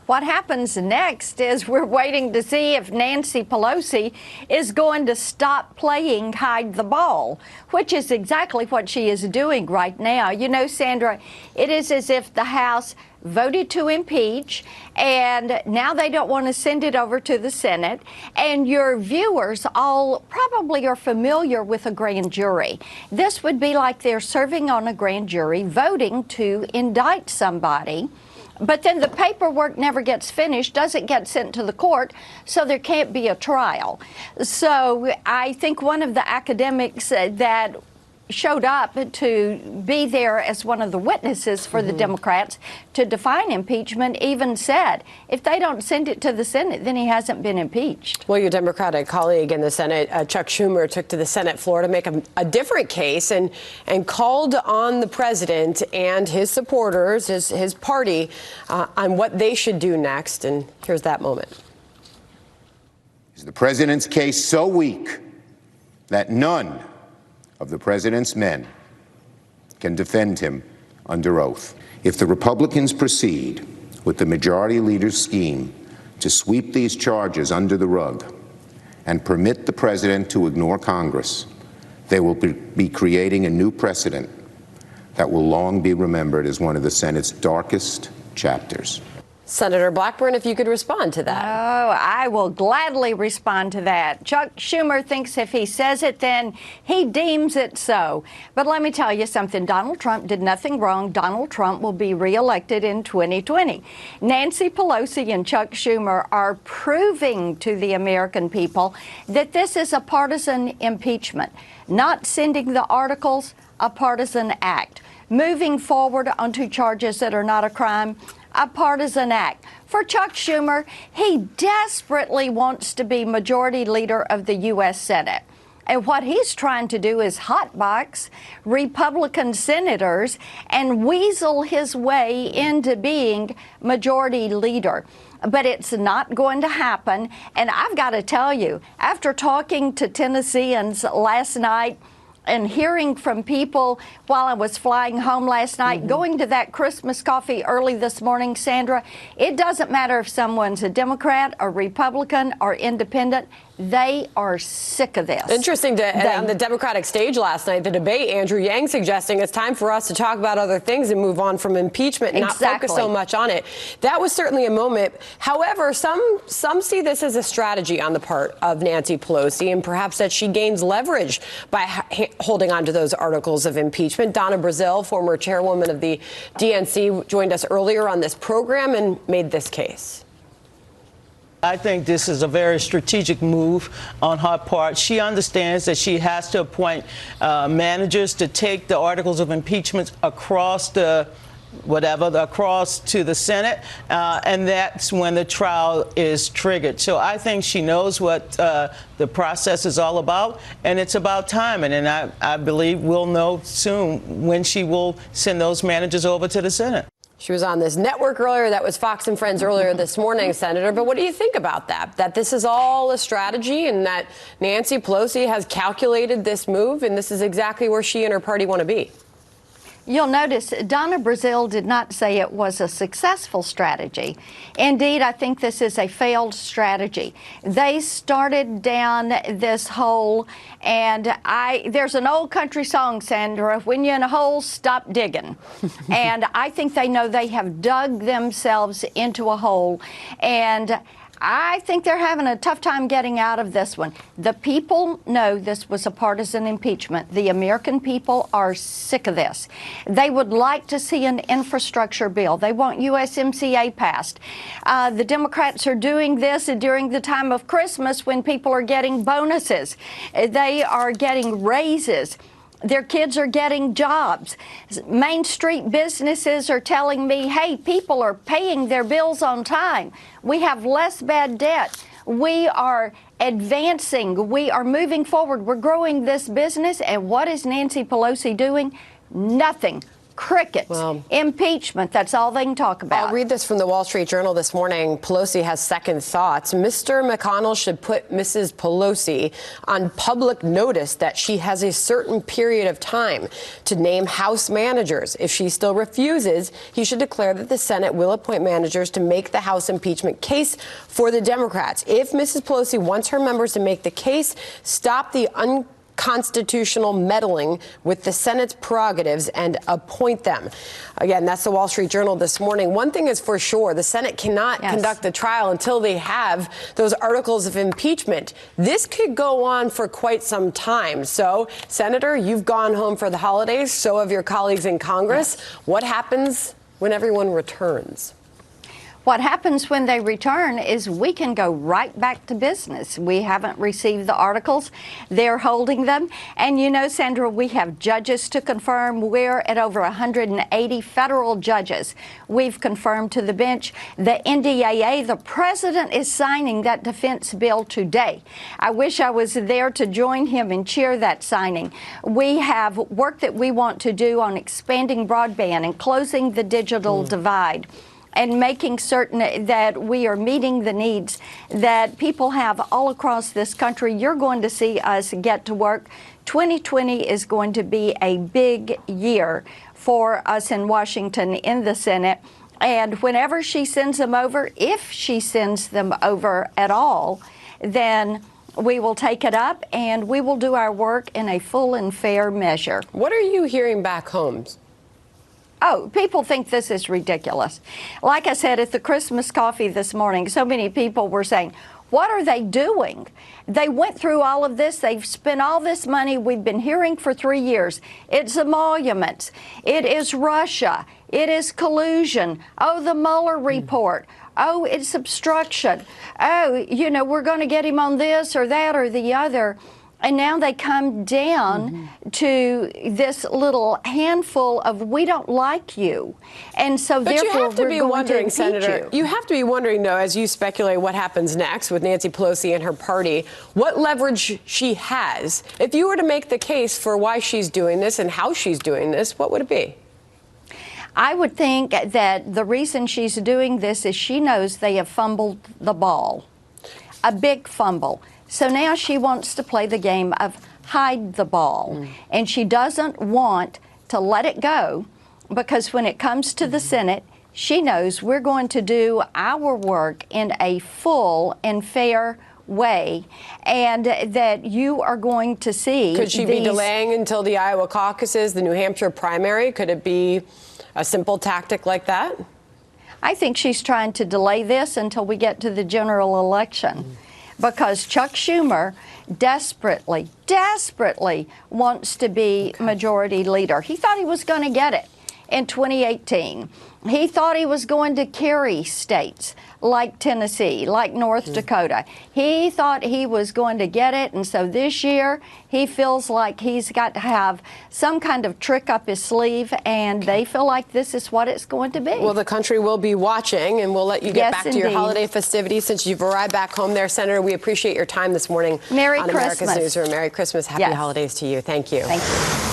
What happens next is we're waiting to see if Nancy Pelosi is going to stop playing hide the ball, which is exactly what she is doing right now. You know, Sandra, it is as if the House voted to impeach, and now they don't want to send it over to the Senate. And your viewers all probably are familiar with a grand jury. This would be like they're serving on a grand jury, voting to indict somebody. But then the paperwork never gets finished, doesn't get sent to the court, so there can't be a trial. So I think one of the academics that showed up to be there as one of the witnesses for the Democrats to define impeachment even said, if they don't send it to the Senate, then he hasn't been impeached. Well, your Democratic colleague in the Senate, Chuck Schumer, took to the Senate floor to make a different case and called on the president and his supporters, his party, on what they should do next. And here's that moment. Is the president's case so weak that none of the president's men can defend him under oath? If the Republicans proceed with the majority leader's scheme to sweep these charges under the rug and permit the president to ignore Congress, they will be creating a new precedent that will long be remembered as one of the Senate's darkest chapters. Senator Blackburn, if you could respond to that. Oh, I will gladly respond to that. Chuck Schumer thinks if he says it, then he deems it so. But let me tell you something. Donald Trump did nothing wrong. Donald Trump will be reelected in 2020. Nancy Pelosi and Chuck Schumer are proving to the American people that this is a partisan impeachment, not sending the articles, a partisan act. Moving forward onto charges that are not a crime, a partisan act. For Chuck Schumer, he desperately wants to be majority leader of the U.S. Senate. And what he's trying to do is hotbox Republican senators and weasel his way into being majority leader. But it's not going to happen. And I've got to tell you, after talking to Tennesseans last night, and hearing from people while I was flying home last night, going to that Christmas coffee early this morning, Sandra, it doesn't matter if someone's a Democrat or Republican or independent. They are sick of this. Interesting on the Democratic stage last night, the debate, Andrew Yang suggesting it's time for us to talk about other things and move on from impeachment and not focus so much on it. That was certainly a moment. However, some see this as a strategy on the part of Nancy Pelosi, and perhaps that she gains leverage by holding on to those articles of impeachment. Donna Brazile, former chairwoman of the DNC, joined us earlier on this program and made this case. I think this is a very strategic move on her part. She understands that she has to appoint managers to take the articles of impeachment across across to the Senate, and that's when the trial is triggered. So I think she knows what the process is all about, and it's about timing. And I believe we'll know soon when she will send those managers over to the Senate. She was on this network earlier. That was Fox and Friends earlier this morning, Senator. But what do you think about that? That this is all a strategy and that Nancy Pelosi has calculated this move and this is exactly where she and her party want to be? You'll notice Donna Brazile did not say it was a successful strategy. Indeed, I think this is a failed strategy. They started down this hole, and there's an old country song, Sandra, when you're in a hole, stop digging. And I think they know they have dug themselves into a hole, and I think they're having a tough time getting out of this one. The people know this was a partisan impeachment. The American people are sick of this. They would like to see an infrastructure bill. They want USMCA passed. The Democrats are doing this during the time of Christmas when people are getting bonuses. They are getting raises. Their kids are getting jobs. Main Street businesses are telling me, hey, people are paying their bills on time. We have less bad debt. We are advancing. We are moving forward. We're growing this business. And what is Nancy Pelosi doing? Nothing. Crickets. Well, impeachment, that's all they can talk about. I'll read this from the Wall Street Journal this morning. Pelosi has second thoughts. Mr. McConnell should put Mrs. Pelosi on public notice that she has a certain period of time to name House managers. If she still refuses, he should declare that the Senate will appoint managers to make the House impeachment case for the Democrats. If Mrs. Pelosi wants her members to make the case, stop the unconstitutional meddling with the Senate's prerogatives and appoint them. Again, that's the Wall Street Journal this morning. One thing is for sure, the Senate cannot conduct the trial until they have those articles of impeachment. This could go on for quite some time. So, Senator, you've gone home for the holidays. So have your colleagues in Congress. What happens when everyone returns? What happens when they return is we can go right back to business. We haven't received the articles. They're holding them. And you know, Sandra, we have judges to confirm. We're at over 180 federal judges we've confirmed to the bench. The NDAA, the president is signing that defense bill today. I wish I was there to join him and cheer that signing. We have work that we want to do on expanding broadband and closing the digital divide, and making certain that we are meeting the needs that people have all across this country. You're going to see us get to work. 2020 is going to be a big year for us in Washington in the Senate. And whenever she sends them over, if she sends them over at all, then we will take it up and we will do our work in a full and fair measure. What are you hearing back home? Oh, people think this is ridiculous. Like I said at the Christmas coffee this morning, so many people were saying, what are they doing? They went through all of this. They've spent all this money. We've been hearing for 3 years. It's emoluments. It is Russia. It is collusion. Oh, the Mueller report. Oh, it's obstruction. Oh, you know, we're going to get him on this or that or the other. And now they come down to this little handful of, we don't like you. And so but therefore, you have to we're be going wondering, to Senator, you have to be wondering, though, as you speculate what happens next with Nancy Pelosi and her party, what leverage she has. If you were to make the case for why she's doing this and how she's doing this, what would it be? I would think that the reason she's doing this is she knows they have fumbled the ball, a big fumble. So now she wants to play the game of hide the ball. And she doesn't want to let it go because when it comes to the Senate, she knows we're going to do our work in a full and fair way and that you are going to see. Could she be delaying until the Iowa caucuses, the New Hampshire primary? Could it be a simple tactic like that? I think she's trying to delay this until we get to the general election. Because Chuck Schumer desperately wants to be majority leader. He thought he was going to get it in 2018. He thought he was going to carry states like Tennessee, like North Dakota. He thought he was going to get it, and so this year he feels like he's got to have some kind of trick up his sleeve, and they feel like this is what it's going to be. Well, the country will be watching, and we'll let you get back to your holiday festivities since you've arrived back home there. Senator, we appreciate your time this morning Merry on Christmas. America's Newsroom. Merry Christmas. Happy holidays to you. Thank you. Thank you.